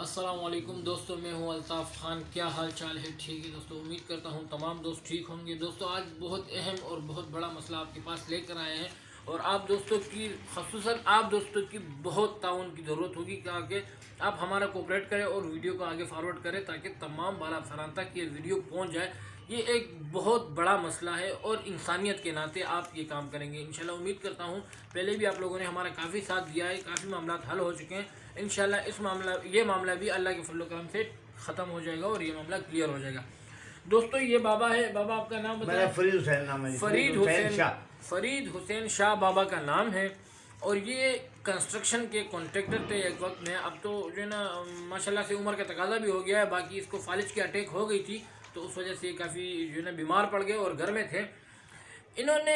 अस्सलामुअलैकुम दोस्तों, मैं हूं अल्ताफ़ खान। क्या हाल चाल है? ठीक है दोस्तों, उम्मीद करता हूं तमाम दोस्त ठीक होंगे। दोस्तों आज बहुत अहम और बहुत बड़ा मसला आपके पास लेकर आए हैं और आप दोस्तों की ख़ुसूसन आप दोस्तों की बहुत ताउन की ज़रूरत होगी कि आप हमारा कोऑपरेट करें और वीडियो को आगे फॉरवर्ड करें ताकि तमाम बाला अफसरान तक ये वीडियो पहुँच जाए। ये एक बहुत बड़ा मसला है और इंसानियत के नाते आप ये काम करेंगे इंशाल्लाह। उम्मीद करता हूँ पहले भी आप लोगों ने हमारा काफ़ी साथ दिया है, काफ़ी मामला हल हो चुके हैं। इंशाल्लाह ये मामला भी अल्लाह के फजल करम से ख़त्म हो जाएगा और ये मामला क्लियर हो जाएगा। दोस्तों ये बाबा है, बाबा आपका नाम बताएं? फरीद हुसैन नाम है। फरीद हुसैन शाह बाबा का नाम है और ये कंस्ट्रक्शन के कॉन्ट्रैक्टर थे एक वक्त में। अब तो जो है ना माशाल्लाह से उम्र का तकाजा भी हो गया है। बाकी इसको फालिज की अटैक हो गई थी तो उस वजह से काफ़ी जो है ना बीमार पड़ गए और घर में थे। इन्होंने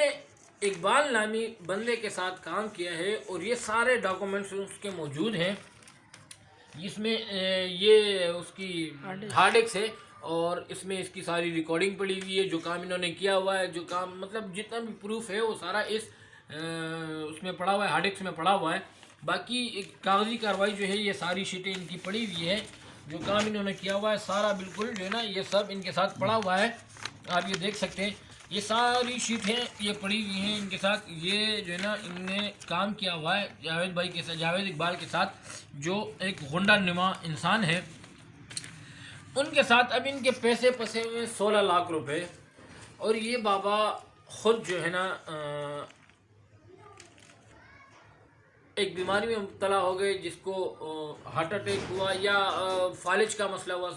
इकबाल नामी बंदे के साथ काम किया है और ये सारे डॉक्यूमेंट्स उसके मौजूद हैं। इसमें ये उसकी हार्ड डिस्क है और इसमें इसकी सारी रिकॉर्डिंग पड़ी हुई है। जो काम इन्होंने किया हुआ है, जो काम मतलब जितना भी प्रूफ है वो सारा इस उसमें पड़ा हुआ है, हार्ड डिस्क में पड़ा हुआ है। बाकी एक कागजी कार्रवाई जो है ये सारी शीटें इनकी पड़ी हुई है। जो काम इन्होंने किया हुआ है सारा बिल्कुल जो है ना ये सब इनके साथ पड़ा हुआ है। आप ये देख सकते हैं, ये सारी शीटें ये पड़ी हुई हैं इनके साथ। ये जो है ना इनने काम किया हुआ है जावेद भाई के साथ, जावेद इकबाल के साथ, जो एक गुंडा नुमा इंसान है, उनके साथ। अब इनके पैसे फंसे हुए 16 लाख रुपए और ये बाबा खुद जो है ना एक बीमारी में मुब्तला हो गए जिसको हार्ट अटैक हुआ या फालिज का मसला हुआ,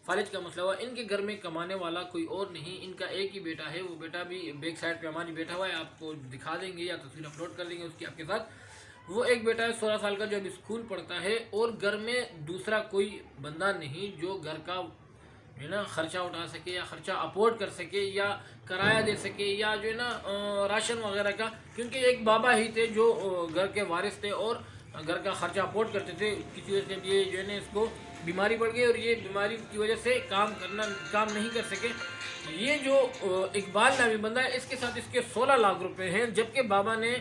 फालिज का मसला हुआ। इनके घर में कमाने वाला कोई और नहीं, इनका एक ही बेटा है। वो बेटा भी बैक साइड पे हमारी बैठा हुआ है, आपको दिखा देंगे या तस्वीर अपलोड कर देंगे उसकी आपके साथ। वो एक बेटा है 16 साल का जो अभी स्कूल पढ़ता है और घर में दूसरा कोई बंदा नहीं जो घर का जो है ना खर्चा उठा सके या खर्चा अफोर्ड कर सके या किराया दे सके या जो है ना राशन वगैरह का। क्योंकि एक बाबा ही थे जो घर के वारिस थे और घर का खर्चा अफोर्ड करते थे। किसी वजह से ये जो है ना इसको बीमारी पड़ गई और ये बीमारी की वजह से काम नहीं कर सके। ये जो इकबाल नामी बंदा है इसके साथ इसके 16 लाख रुपए हैं, जबकि बाबा ने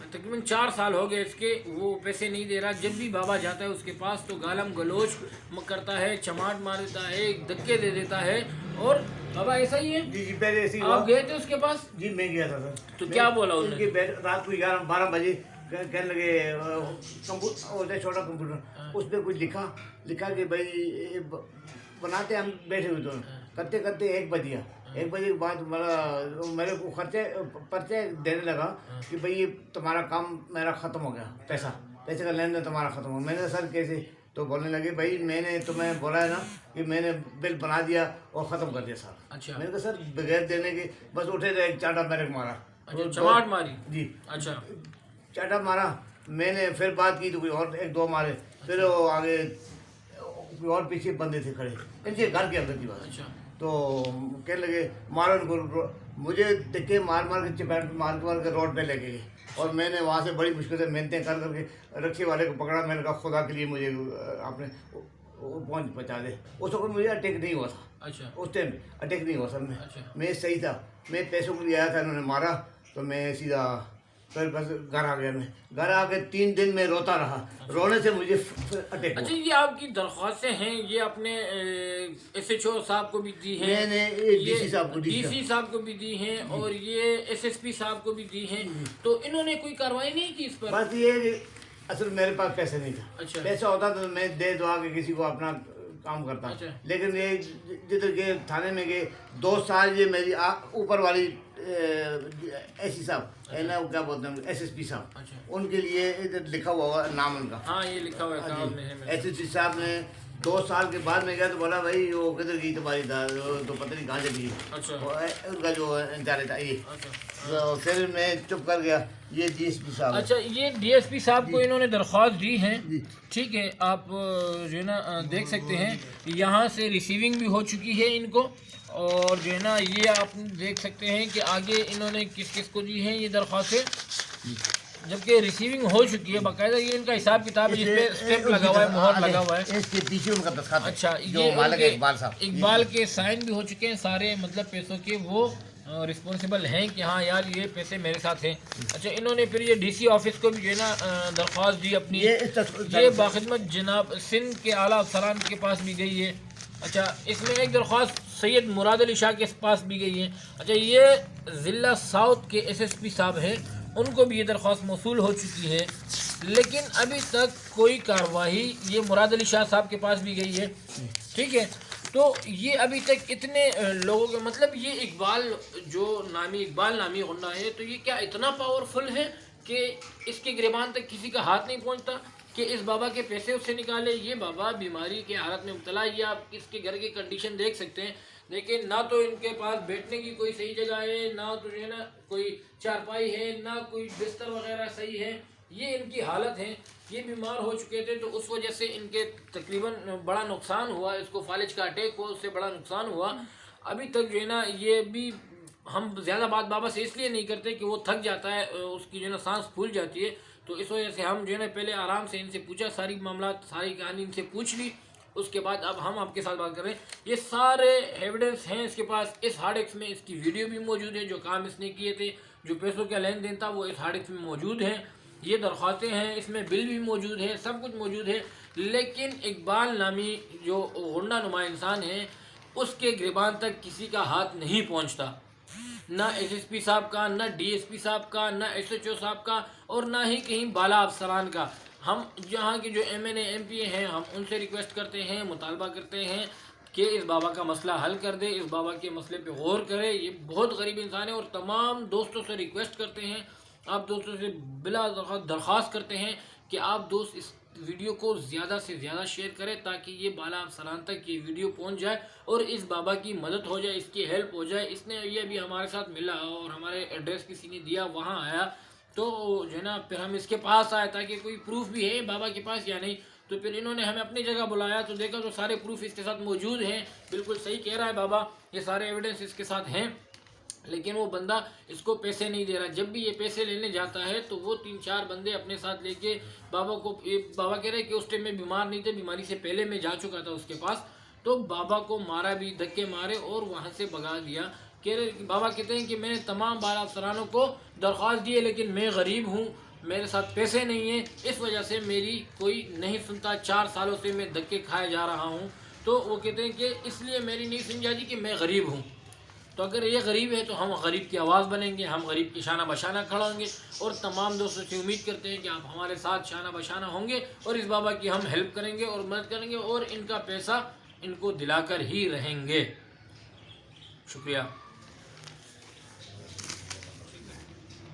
तकरीबन 4 साल हो गए इसके वो पैसे नहीं दे रहा। जब भी बाबा जाता है उसके पास तो गालम गलोच करता है, चमाट मार देता है, धक्के दे देता है। और बाबा ऐसा ही है? जी पहले ऐसे ही आप गए थे उसके पास? जी मैं गया था सर। तो क्या बोला उन्होंने? रात को 11-12 बजे कहने लगे कंप्यूटर, छोटा कंप्यूटर, उस पर कुछ लिखा कि भाई बनाते हम बैठे हुए दोनों, करते करते 1 बज गया। 1 बजे के बाद मेरे को पर्चे देने लगा कि भाई ये तुम्हारा काम मेरा ख़त्म हो गया, पैसे का लेन देन तुम्हारा ख़त्म हो गया। मैंने सर कैसे? तो बोलने लगे भाई मैंने तुम्हें बोला है ना कि मैंने बिल बना दिया और ख़त्म कर दिया सर। अच्छा। मैंने कहा सर बगैर देने के बस उठे थे, एक चाटा मेरे को मारा। अच्छा, चमाट मारी? जी अच्छा, चाटा मारा। मैंने फिर बात की तो कोई और 1-2 मारे, फिर वो आगे कोई और पीछे बंदे थे खड़े, इनके घर के अंदर की बात। अच्छा। तो कहने लगे मारो इनको। मुझे देखे मार के चपेट मार के रोड पे लेके गए और मैंने वहाँ से बड़ी मुश्किल से मेहनतें कर करके रक्षी वाले को पकड़ा। मैंने कहा खुदा के लिए मुझे आपने पहुँचा दे। उस वक्त मुझे अटैक नहीं हुआ था। अच्छा। उस टाइम अटैक नहीं हुआ सर। अच्छा। मैं सही था, मैं पैसों के लिए आया था, इन्होंने मारा तो मैं सीधा फिर बस घर आ गया। मैं घर आके 3 दिन में रोता रहा। रोने से मुझे अटैक। अच्छा, ये आपकी दरख्वास्तें हैं, ये अपने SHO साहब को भी दी हैं, मैंने DC साहब को भी दी हैं और ये SSP साहब को भी दी हैं। तो इन्होंने कोई कार्रवाई नहीं की इस पर? बस ये असल मेरे पास पैसे नहीं था। अच्छा। पैसा होता तो मैं दे दुआ के किसी को अपना काम करता। अच्छा। लेकिन ये जिधर गए थाने में गए 2 साल ये मेरी ऊपर वाली SC साहब है ना, वो क्या बोलते हैं SSP साहब। अच्छा। उनके लिए इधर लिखा हुआ नाम उनका। हाँ ये लिखा हुआ है काम में है। SSP साहब ने 2 साल के बाद में गया तो बोला भाई वो किधर गई तुम्हारी तो पता नहीं कहाँ चली गई। अच्छा। उनका जो इंतजार था ये। अच्छा। तो फिर मैं चुप कर गया। ये DSP साहब। अच्छा, ये DSP साहब को इन्होंने दरख्वास्त दी है, ठीक है। आप जो है ना देख सकते हैं यहाँ से रिसीविंग भी हो चुकी है इनको और जो है ना ये आप देख सकते हैं कि आगे इन्होंने किस किस को दी है ये दरख्वास्तें, जबकि रिसीविंग हो चुकी है। बाकायदा ये इनका हिसाब किताब है जिसपे स्टेप लगा हुआ है, मोहर लगा हुआ है। इसके पीछे उनका दस्तखत। अच्छा, ये इकबाल साहब के साइन भी हो चुके हैं सारे, मतलब पैसों के वो रिस्पॉन्सिबल हैं कि हाँ यार ये पैसे मेरे साथ हैं। अच्छा, इन्होंने फिर ये डीसी ऑफिस को भी जो है ना दरख्वास्त दी अपनी, ये बाखिदमत जनाब सिंध के आला अफसरान के पास भी गई है। अच्छा, इसमें एक दरख्वास्त सैयद मुराद अली शाह के पास भी गई है। अच्छा, ये ज़िला साउथ के SSP साहब हैं, उनको भी ये दरख्वास्त मौसूल हो चुकी है, लेकिन अभी तक कोई कार्रवाई, ये मुराद अली शाह साहब के पास भी गई है, ठीक है। तो ये अभी तक इतने लोगों के, मतलब ये इकबाल नामी गुंडा है, तो ये क्या इतना पावरफुल है कि इसके गिरबान तक किसी का हाथ नहीं पहुंचता कि इस बाबा के पैसे उससे निकाले। ये बाबा बीमारी के हालत में मुब्तला, ये आप इसके घर की कंडीशन देख सकते हैं। लेकिन ना तो इनके पास बैठने की कोई सही जगह है, ना तो जो है ना कोई चारपाई है, ना कोई बिस्तर वगैरह सही है। ये इनकी हालत है। ये बीमार हो चुके थे, तो उस वजह से इनके तकरीबन बड़ा नुकसान हुआ, इसको फालिज का अटैक हुआ, उससे बड़ा नुकसान हुआ। अभी तक जो है ना, ये भी हम ज़्यादा बात बाबा से इसलिए नहीं करते कि वो थक जाता है, उसकी जो है ना सांस फूल जाती है, तो इस वजह से हम जो है ना पहले आराम से इनसे पूछा, सारी मामला सारी कहानी इनसे पूछ ली। उसके बाद अब हम आपके साथ बात कर रहे हैं। ये सारे एविडेंस हैं इसके पास। इस हार्ड डिस्क में इसकी वीडियो भी मौजूद है, जो काम इसने किए थे, जो पैसों का लेन देन था, वो इस हार्ड डिस्क में मौजूद है। ये दरख्वास्तें हैं, इसमें बिल भी मौजूद है, सब कुछ मौजूद है। लेकिन इकबाल नामी जो गुंडा नुमा इंसान है, उसके गिरबान तक किसी का हाथ नहीं पहुंचता, ना SSP साहब का, ना DSP साहब का, ना SHO साहब का, और ना ही कहीं बाला अफसरान का। हम यहाँ के जो MNA MPA हैं, हम उनसे रिक्वेस्ट करते हैं, मुतालबा करते हैं कि इस बाबा का मसला हल कर दे, इस बाबा के मसले पे गौर करे। ये बहुत गरीब इंसान है, और तमाम दोस्तों से रिक्वेस्ट करते हैं, आप दोस्तों से बिला दरख्वास्त करते हैं कि आप दोस्त इस वीडियो को ज़्यादा से ज़्यादा शेयर करें, ताकि ये बाला अफसरान तक ये वीडियो पहुंच जाए और इस बाबा की मदद हो जाए, इसकी हेल्प हो जाए। इसने ये भी हमारे साथ मिला और हमारे एड्रेस किसी ने दिया, वहाँ आया, तो जो है ना फिर हम इसके पास आए ताकि कोई प्रूफ भी है बाबा के पास या नहीं। तो फिर इन्होंने हमें अपनी जगह बुलाया, तो देखा तो सारे प्रूफ इसके साथ मौजूद हैं। बिल्कुल सही कह रहा है बाबा, ये सारे एविडेंस इसके साथ हैं, लेकिन वो बंदा इसको पैसे नहीं दे रहा। जब भी ये पैसे लेने जाता है तो वो 3-4 बंदे अपने साथ लेके बाबा को, बाबा कह रहे कि उस टाइम में बीमार नहीं थे, बीमारी से पहले मैं जा चुका था उसके पास, तो बाबा को मारा भी, धक्के मारे और वहाँ से भगा दिया। कह रहे, बाबा कहते हैं कि मैंने तमाम बाला अफसरानों को दरख्वास्त दी है, लेकिन मैं गरीब हूँ, मेरे साथ पैसे नहीं है, इस वजह से मेरी कोई नहीं सुनता। 4 सालों से मैं धक्के खाए जा रहा हूँ। तो वो कहते हैं कि इसलिए मेरी नहीं सुन जाती कि मैं गरीब हूँ। तो अगर ये गरीब है तो हम गरीब की आवाज़ बनेंगे, हम गरीब की शाना बशाना खड़ा होंगे, और तमाम दोस्तों से उम्मीद करते हैं कि आप हमारे साथ शाना बशाना होंगे और इस बाबा की हम हेल्प करेंगे और मदद करेंगे, और इनका पैसा इनको दिलाकर ही रहेंगे। शुक्रिया।